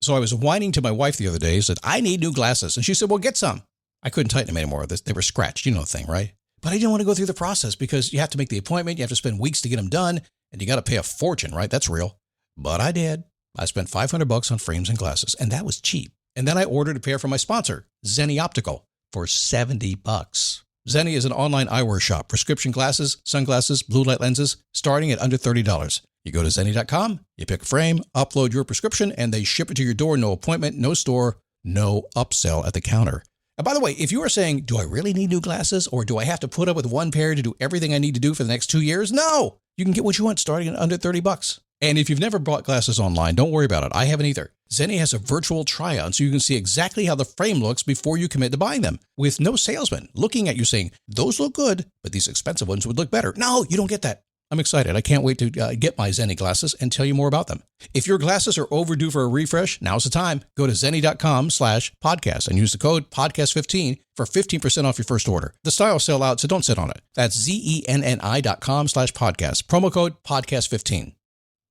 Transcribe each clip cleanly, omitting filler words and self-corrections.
So I was whining to my wife the other day, said, I need new glasses. And she said, well, get some. I couldn't tighten them anymore. They were scratched. You know the thing, right? But I didn't want to go through the process because you have to make the appointment. You have to spend weeks to get them done. And you got to pay a fortune, right? That's real. But I did. I spent $500 on frames and glasses, and that was cheap. And then I ordered a pair from my sponsor, Zenni Optical, for $70. Zenni is an online eyewear shop. Prescription glasses, sunglasses, blue light lenses, starting at under $30. You go to Zenni.com, you pick a frame, upload your prescription, and they ship it to your door. No appointment, no store, no upsell at the counter. And by the way, if you are saying, do I really need new glasses, or do I have to put up with one pair to do everything I need to do for the next 2 years? No! You can get what you want starting at under $30. And if you've never bought glasses online, don't worry about it. I haven't either. Zenni has a virtual try-on, so you can see exactly how the frame looks before you commit to buying them, with no salesman looking at you saying, those look good, but these expensive ones would look better. No, you don't get that. I'm excited. I can't wait to get my Zenni glasses and tell you more about them. If your glasses are overdue for a refresh, now's the time. Go to Zenni.com/podcast and use the code podcast15 for 15% off your first order. The styles sell out, so don't sit on it. That's Zenni.com/podcast. Promo code podcast15.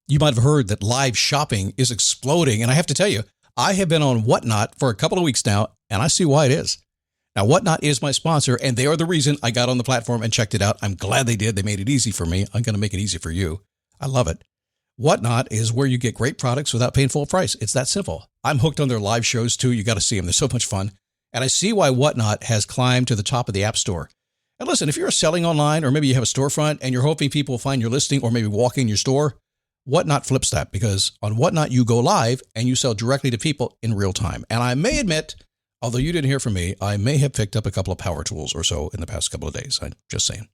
You might have heard that live shopping is exploding, and I have to tell you, I have been on Whatnot for a couple of weeks now, and I see why it is. Now, Whatnot is my sponsor, and they are the reason I got on the platform and checked it out. I'm glad they did. They made it easy for me. I'm going to make it easy for you. I love it. Whatnot is where you get great products without paying full price. It's that simple. I'm hooked on their live shows, too. You got to see them. They're so much fun. And I see why Whatnot has climbed to the top of the App Store. And listen, if you're selling online, or maybe you have a storefront and you're hoping people will find your listing or maybe walk in your store, Whatnot flips that, because on Whatnot, you go live and you sell directly to people in real time. And I may admit, although you didn't hear from me, I may have picked up a couple of power tools or so in the past couple of days. I'm just saying.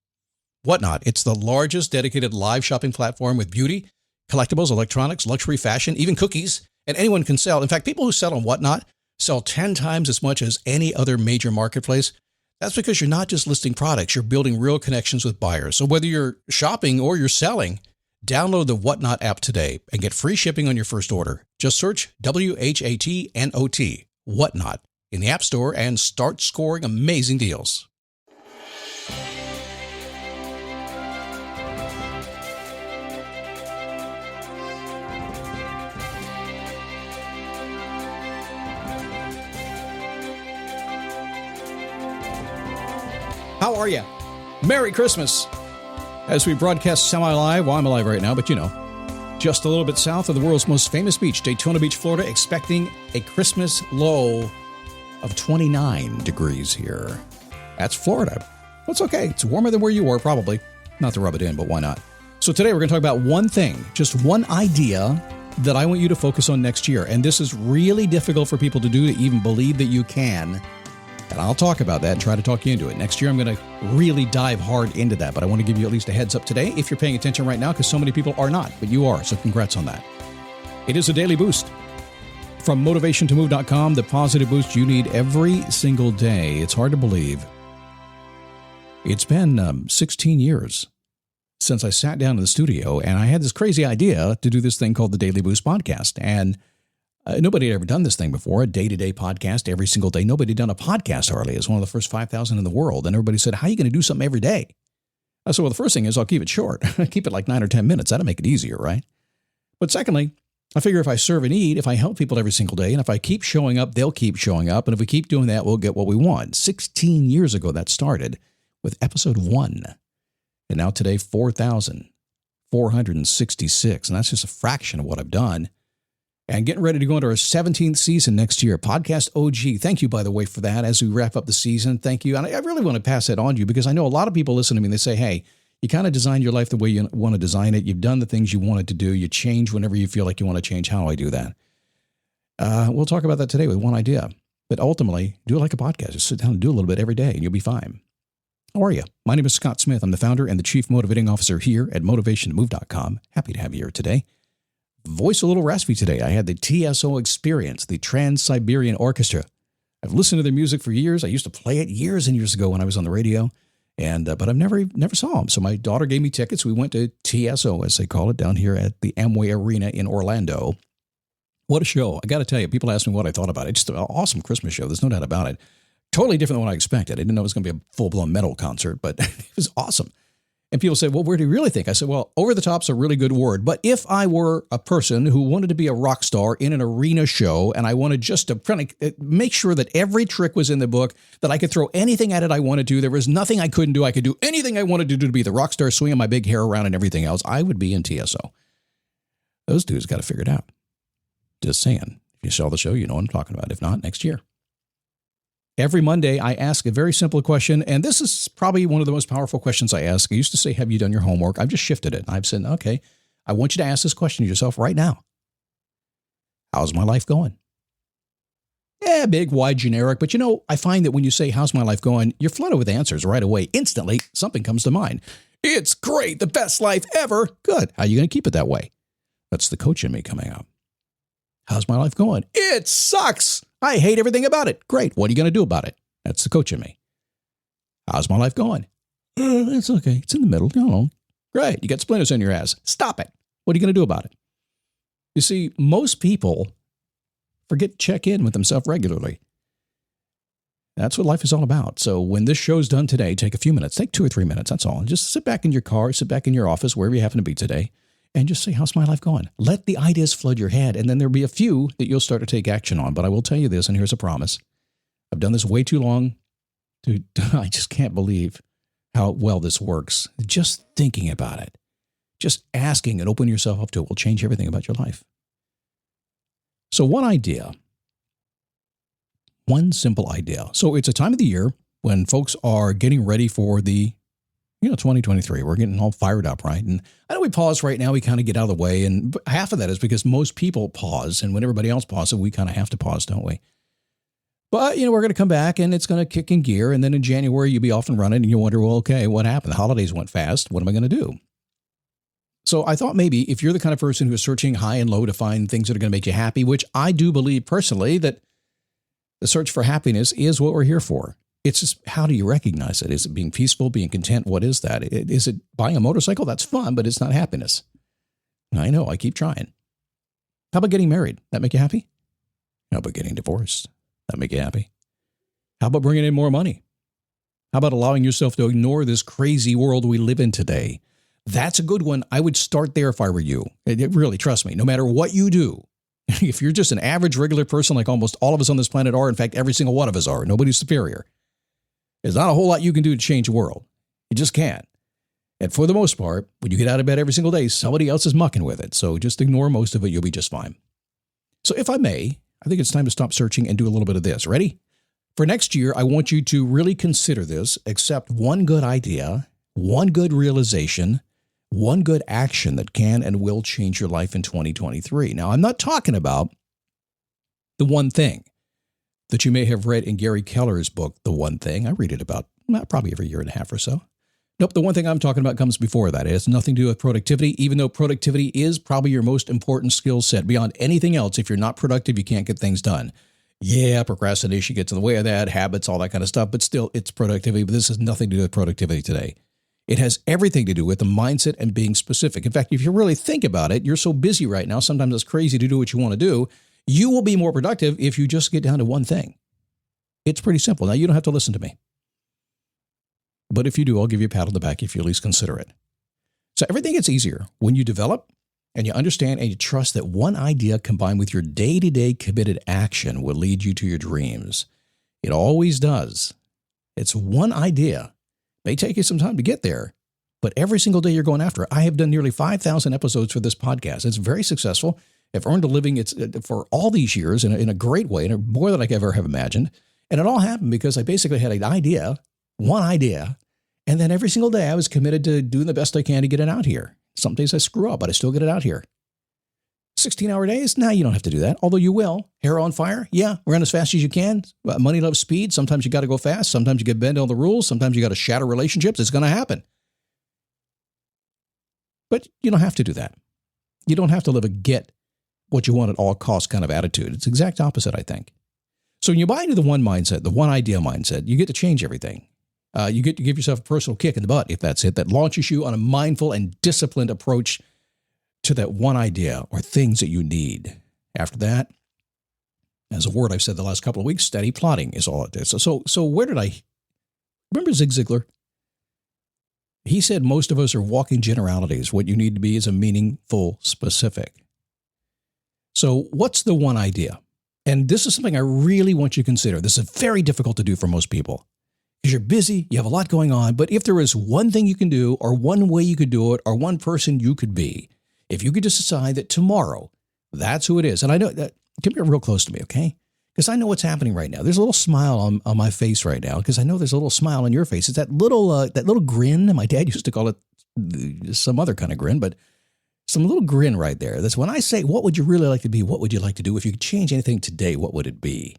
Whatnot, it's the largest dedicated live shopping platform with beauty, collectibles, electronics, luxury, fashion, even cookies, and anyone can sell. In fact, people who sell on Whatnot sell 10 times as much as any other major marketplace. That's because you're not just listing products, you're building real connections with buyers. So whether you're shopping or you're selling, download the Whatnot app today and get free shipping on your first order. Just search WHATNOT, Whatnot, in the App Store and start scoring amazing deals. How are you? Merry Christmas! As we broadcast semi-live, well, I'm alive right now, but you know, just a little bit south of the world's most famous beach, Daytona Beach, Florida, expecting a Christmas low of 29 degrees here. That's Florida. That's okay. It's warmer than where you were, probably. Not to rub it in, but why not? So today we're going to talk about one thing, just one idea that I want you to focus on next year. And this is really difficult for people to do, to even believe that you can. And I'll talk about that and try to talk you into it. Next year, I'm going to really dive hard into that. But I want to give you at least a heads up today if you're paying attention right now, because so many people are not, but you are. So congrats on that. It is a daily boost. From motivationtomove.com, the positive boost you need every single day. It's hard to believe. It's been 16 years since I sat down in the studio and I had this crazy idea to do this thing called the Daily Boost podcast. And nobody had ever done this thing before, a day-to-day podcast every single day. Nobody had done a podcast hardly. It's one of the first 5,000 in the world. And everybody said, how are you going to do something every day? I said, well, the first thing is I'll keep it short. Keep it like 9 or 10 minutes. That'll make it easier, right? But secondly, I figure if I serve a need, if I help people every single day, and if I keep showing up, they'll keep showing up. And if we keep doing that, we'll get what we want. 16 years ago, that started with episode 1. And now today, 4,466. And that's just a fraction of what I've done. And getting ready to go into our 17th season next year. Podcast OG. Thank you, by the way, for that as we wrap up the season. Thank you. And I really want to pass that on to you because I know a lot of people listen to me and they say, hey, you kind of design your life the way you want to design it. You've done the things you wanted to do. You change whenever you feel like you want to change. How do I do that? We'll talk about that today with one idea. But ultimately, do it like a podcast. Just sit down and do a little bit every day and you'll be fine. How are you? My name is Scott Smith. I'm the founder and the chief motivating officer here at motivationtomove.com. Happy to have you here today. Voice a little raspy today. I had the TSO experience, the Trans-Siberian Orchestra. I've listened to their music for years. I used to play it years and years ago when I was on the radio. And but I've never saw them. So my daughter gave me tickets. We went to TSO, as they call it, down here at the Amway Arena in Orlando. What a show. I got to tell you, people ask me what I thought about it. Just an awesome Christmas show. There's no doubt about it. Totally different than what I expected. I didn't know it was going to be a full-blown metal concert, but it was awesome. And people say, well, where do you really think? I said, well, over the top's a really good word. But if I were a person who wanted to be a rock star in an arena show, and I wanted just to kind of make sure that every trick was in the book, that I could throw anything at it I wanted to, there was nothing I couldn't do. I could do anything I wanted to do to be the rock star, swinging my big hair around and everything else. I would be in TSO. Those dudes got to figure it out. Just saying. If you saw the show, you know what I'm talking about. If not, next year. Every Monday, I ask a very simple question, and this is probably one of the most powerful questions I ask. I used to say, have you done your homework? I've just shifted it. I've said, okay, I want you to ask this question to yourself right now. How's my life going? Yeah, big, wide, generic. But I find that when you say, how's my life going, you're flooded with answers right away. Instantly, something comes to mind. It's great, the best life ever. Good. How are you going to keep it that way? That's the coach in me coming out. How's my life going? It sucks. I hate everything about it. Great. What are you going to do about it? That's the coach in me. How's my life going? It's okay. It's in the middle. No. Great. You got splinters in your ass. Stop it. What are you going to do about it? You see, most people forget to check in with themselves regularly. That's what life is all about. So when this show's done today, take a few minutes. Take 2 or 3 minutes. That's all. And just sit back in your car, sit back in your office, wherever you happen to be today, and just say, how's my life going? Let the ideas flood your head, and then there'll be a few that you'll start to take action on. But I will tell you this, and here's a promise. I've done this way too long. I just can't believe how well this works. Just thinking about it, just asking and opening yourself up to it will change everything about your life. So one simple idea. So it's a time of the year when folks are getting ready for the 2023, we're getting all fired up, right? And I know we pause right now, we kind of get out of the way. And half of that is because most people pause. And when everybody else pauses, we kind of have to pause, don't we? But, we're going to come back and it's going to kick in gear. And then in January, you'll be off and running and you wonder, well, okay, what happened? The holidays went fast. What am I going to do? So I thought maybe if you're the kind of person who is searching high and low to find things that are going to make you happy, which I do believe personally that the search for happiness is what we're here for. It's just, how do you recognize it? Is it being peaceful, being content? What is that? Is it buying a motorcycle? That's fun, but it's not happiness. I know, I keep trying. How about getting married? That make you happy? How about getting divorced? That make you happy? How about bringing in more money? How about allowing yourself to ignore this crazy world we live in today? That's a good one. I would start there if I were you. Really, trust me, no matter what you do, if you're just an average, regular person like almost all of us on this planet are, in fact, every single one of us are, nobody's superior. There's not a whole lot you can do to change the world. You just can't. And for the most part, when you get out of bed every single day, somebody else is mucking with it. So just ignore most of it. You'll be just fine. So if I may, I think it's time to stop searching and do a little bit of this. Ready? For next year, I want you to really consider this, accept one good idea, one good realization, one good action that can and will change your life in 2023. Now, I'm not talking about the one thing that you may have read in Gary Keller's book, The One Thing. I read it about probably every year and a half or so. Nope, the one thing I'm talking about comes before that. It has nothing to do with productivity, even though productivity is probably your most important skill set. Beyond anything else, if you're not productive, you can't get things done. Yeah, procrastination gets in the way of that, habits, all that kind of stuff, but still, it's productivity. But this has nothing to do with productivity today. It has everything to do with the mindset and being specific. In fact, if you really think about it, you're so busy right now, sometimes it's crazy to do what you want to do. You will be more productive if you just get down to one thing. It's pretty simple. Now, you don't have to listen to me. But if you do, I'll give you a pat on the back if you at least consider it. So everything gets easier when you develop and you understand and you trust that one idea combined with your day-to-day committed action will lead you to your dreams. It always does. It's one idea. It may take you some time to get there, but every single day you're going after it. I have done nearly 5,000 episodes for this podcast. It's very successful. I've earned a living for all these years in a great way, and more than I could ever have imagined. And it all happened because I basically had an idea, one idea, and then every single day I was committed to doing the best I can to get it out here. Some days I screw up, but I still get it out here. 16-hour days? Nah, you don't have to do that, although you will. Hair on fire? Yeah, run as fast as you can. Money loves speed. Sometimes you got to go fast. Sometimes you get bend on the rules. Sometimes you got to shatter relationships. It's going to happen. But you don't have to do that. You don't have to live a get what you want at all costs kind of attitude. It's the exact opposite, I think. So when you buy into the one mindset, the one idea mindset, you get to change everything. You get to give yourself a personal kick in the butt, if that's it, that launches you on a mindful and disciplined approach to that one idea or things that you need. After that, as a word I've said the last couple of weeks, steady plotting is all it is. So where did I remember Zig Ziglar? He said most of us are walking generalities. What you need to be is a meaningful specific. So what's the one idea? And this is something I really want you to consider. This is very difficult to do for most people because you're busy, you have a lot going on. But if there is one thing you can do or one way you could do it or one person you could be, if you could just decide that tomorrow, that's who it is. And I know that, come here real close to me, okay? Because I know what's happening right now. There's a little smile on my face right now because I know there's a little smile on your face. It's that little grin. My dad used to call it some other kind of grin, but some little grin right there. That's when I say, what would you really like to be? What would you like to do? If you could change anything today, what would it be?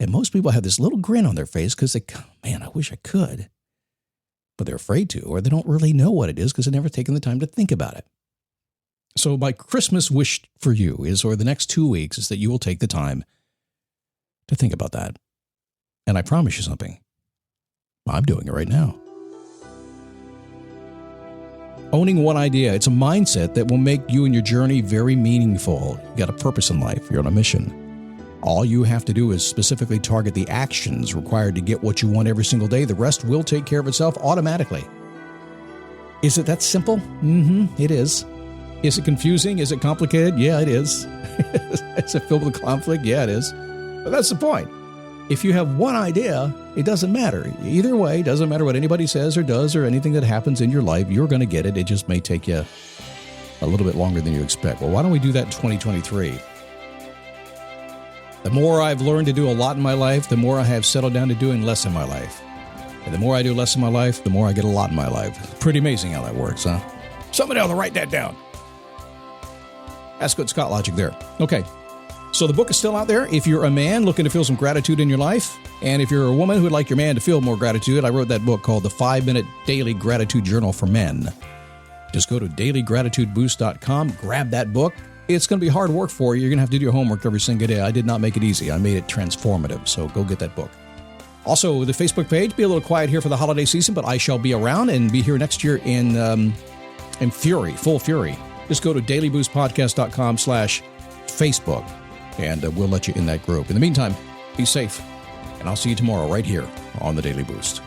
And most people have this little grin on their face because they, man, I wish I could. But they're afraid to, or they don't really know what it is because they've never taken the time to think about it. So my Christmas wish for you is, or the next 2 weeks, is that you will take the time to think about that. And I promise you something. I'm doing it right now. Owning one idea, it's a mindset that will make you and your journey very meaningful. You got a purpose in life. You're on a mission. All you have to do is specifically target the actions required to get what you want every single day. The rest will take care of itself automatically. Is it that simple? It is. Is it confusing? Is it complicated? Yeah, it is. Is it filled with conflict? Yeah, it is. But that's the point. If you have one idea, it doesn't matter. Either way, it doesn't matter what anybody says or does or anything that happens in your life, you're going to get it. It just may take you a little bit longer than you expect. Well, why don't we do that in 2023? The more I've learned to do a lot in my life, the more I have settled down to doing less in my life. And the more I do less in my life, the more I get a lot in my life. Pretty amazing how that works, huh? Somebody ought to write that down. That's good Scott logic there. Okay. So the book is still out there. If you're a man looking to feel some gratitude in your life, and if you're a woman who would like your man to feel more gratitude, I wrote that book called The 5-Minute Daily Gratitude Journal for Men. Just go to dailygratitudeboost.com, grab that book. It's going to be hard work for you. You're going to have to do your homework every single day. I did not make it easy. I made it transformative, so go get that book. Also, the Facebook page, be a little quiet here for the holiday season, but I shall be around and be here next year in fury, full fury. Just go to dailyboostpodcast.com/Facebook. And we'll let you in that group. In the meantime, be safe. And I'll see you tomorrow right here on the Daily Boost.